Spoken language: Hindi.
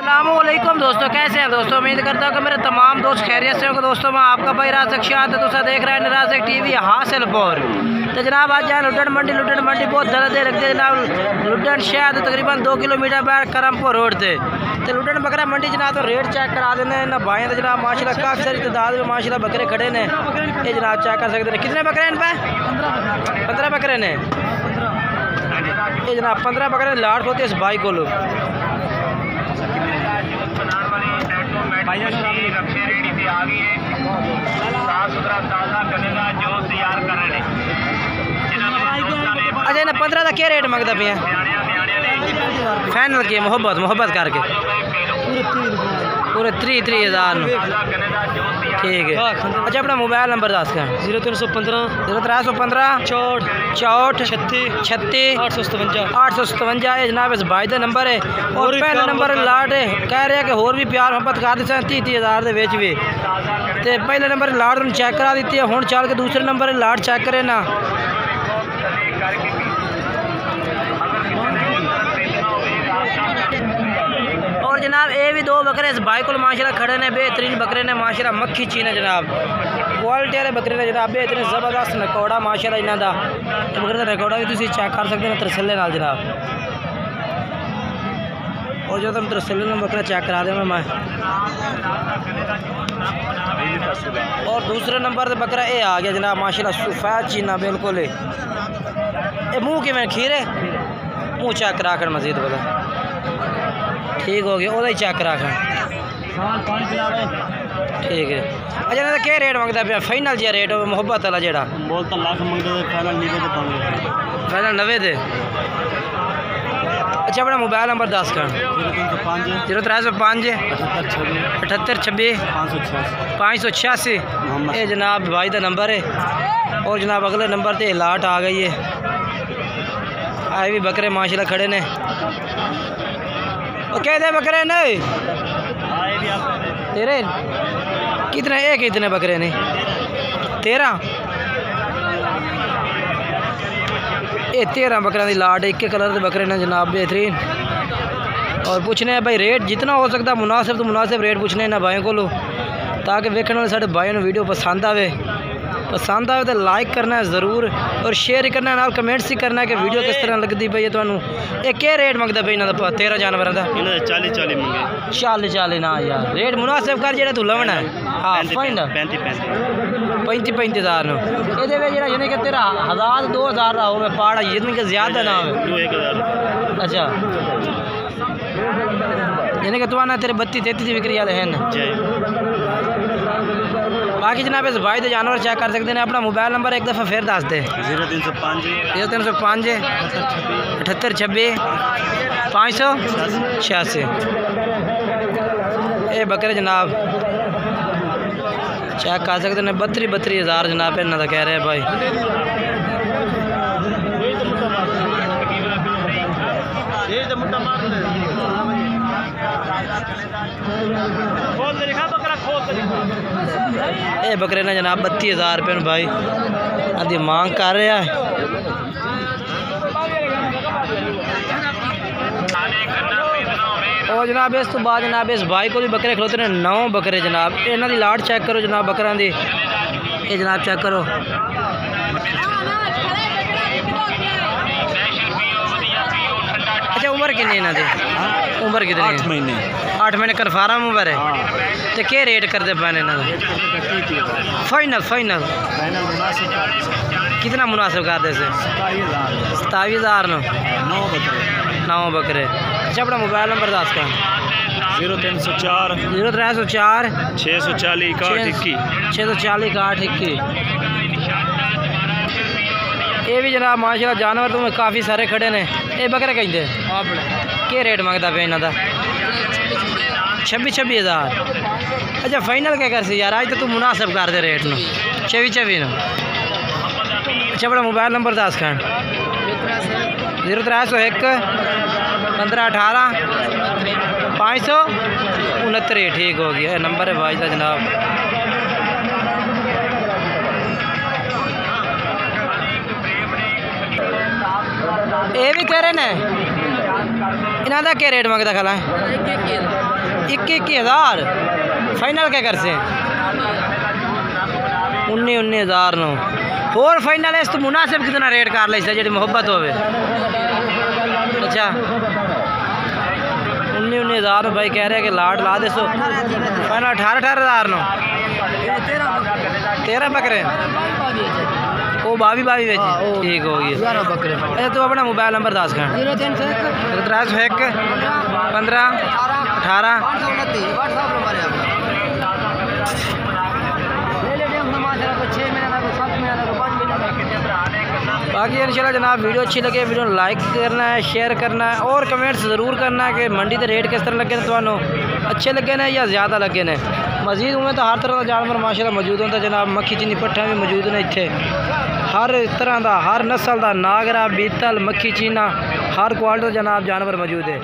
अस्सलामुअलैकुम दोस्तों, कैसे हैं दोस्तों। उम्मीद करता हूँ कि मेरे तमाम दोस्त खैरियत से होंगे। दोस्तों मैं आपका भाई राज़क शाह है, दोस्तों देख रहे हैं राज़क टीवी हासिलपुर। तो जनाब आज जाए लुटन मंडी बहुत ज़्यादा देर लगती है जनाब। लुटन शहर तो तकरीबन 2 किलोमीटर बैठ करमपुर रोड से तो लुटन बकरा मंडी जनाब तो रेट चेक करा देने ना भाई। तो जनाब माशाल्लाह काफ़ी सारी तादाद में माशाल्लाह बकरे खड़े ने, ये जनाब चेक कर सकते हैं। कितने बकरे हैं इन पे? 15 बकरे ने, ये जनाब 15 बकरे लाट होती है इस भाई को लोग। अच्छा ना 15 का क्या रेट मंगता पे फाइनल किए मोहब्बत करके पूरे 3,000 ठीक है। अच्छा अपना मोबाइल नंबर दस का 0315 64 36 857 ये जनाब इस भाई का नंबर है। और पहले नंबर लाट है कह रहे हैं कि होर भी प्यार मोहब्बत कर देते 30,000 भी तो पहले नंबर लाट उन्हें चेक करा दी है। हूँ चल के दूसरे नंबर लाट चेक करे ना। और जनाब ये भी 2 बकरे इस भाई को माशाल्लाह खड़े ने, बेहतरीन बकरे ने माशाल्लाह। मक्खी चीन है जनाब, क्वालिटी वाले बकरे ने जनाब, बेहतरीन ज़बरदस्त नकौड़ा माशाल्लाह इन्हों का। बकरे का नकौड़ा भी तुम चेक कर सकते हैं तरसले नाल जनाब। और जो तुम तरसले में बकरा चेक करा दें मैं। और दूसरे नंबर पर बकरा ये आ गया जनाब माशाल्लाह, सफ़ेद चीना बिल्कुल। ये मुँह कि मैं खीरे मुँह चेक करा कर मजीद बोला ठीक हो गया, वही चेक करा कर ठीक है। अच्छा ना क्या रेट मंगता पे फाइनल जी रेट हो मोहब्बत वाला जेड़ा बोलता लाख मंगते फाइनल 90 दे। अच्छा अपना मोबाइल नंबर 10 का 0305 78 26 586 ये जनाब भाई का नंबर है। और जनाब अगले नंबर पे लाट आ गई है। आए भी बकरे माशाल्लाह खड़े ने। और कहते बकरे नहीं तेरे कितने एक कितने बकरे ने 13 ये 13 बकरे की लाट एक कलर के बकरे ने जनाब बेहतरीन। और पूछने भाई रेट जितना हो सकता मुनासिब तो मुनासिब रेट पूछने ना भाई को ताकि वेखने वाले साढ़े भाई ने वीडियो पसंद आए तो लाइक करना है ज़रूर और शेयर करना है, कमेंट्स ही करना है कि वीडियो किस तरह लगती पई है तुहानू। ये क्या रेट मंगता पे इन्हों का 13 जानवर का 40 ना यार रेट मुनासिब कर जो तू लवना है। हाँ फाइनल 35,000 ये यानी कि तेरा 1,000 2,000 रहा हो मैं पहाड़ा यानी कि ज़्यादा ना हो। अच्छा यानी कि तू आना तेरे 32-33 बिक्री वाले हैं। बाकी जनाब इस भाई के जानवर चेक कर सकते हैं। अपना मोबाइल नंबर एक दफ़ा फिर दस दे 0305 78 26 586 ये बकरे जनाब चेक कर सकते हैं। 32,000 जनाब इन्हों का कह रहे हैं भाई। ये बकरे ने जनाब 32,000 रुपये भाई आदि मांग कर रहा है। और जनाब इस तो बाद जनाब इस भाई को भी बकरे खलोते हैं 9 बकरे जनाब। इन्हों की लाट चेक करो जनाब बकरा दी, ये जनाब चेक करो। अच्छा उम्र कितनी इन्हों की उम्र कितनी 8 महीने कन्फर्म उम्र है। तो क्या रेट करते पैने इन्हों फाइनल कितना मुनासिब करते से 27,000 9 बकरे। अच्छा अपना मोबाइल नंबर दस का 0304 640 640 ये भी जनाब माशाल्लाह जानवर तो काफ़ी सारे खड़े ने। ये बकरे कहते क्या रेट मंगता पे इन्हों का 26,000। अच्छा फाइनल क्या कर सी यार आज तो तू मुनासिब कर दे रेट न 24 न। अच्छा अपना मोबाइल नंबर दस का 0301 15 18 569 ठीक हो गया नंबर है भाई का जनाब। ये भी तेरे ने इन्हों का क्या रेट मंगता खला है 21,000 फाइनल क्या कर से 19,000 नो और फाइनल है तो मुनासिब कितना रेट कर ले जी मोहब्बत होवे अच्छा 19,000 भाई कह रहे हैं कि लाट ला दे सो फाइनल 18,000 नो 13 बकरे वो बावी ठीक हो गई। अच्छा तू अपना मोबाइल नंबर दस खान 0301 15 18 बाकी इंशाल्लाह जनाब वीडियो अच्छी लगे वीडियो लाइक करना है शेयर करना है और कमेंट्स ज़रूर करना है कि मंडी के रेट किस तरह लगे तो अच्छे लगे ने या ज़्यादा लगे ने मजीद उमें तो हर तरह का जानवर माशाल्लाह मौजूद होता जनाब मक्खी चीनी पट्ठा भी मौजूद ने इत्थे हर तरह का हर नस्ल का नागरा बीतल मक्खी चीना हर क्वालिटी जनाब जानवर मौजूद है।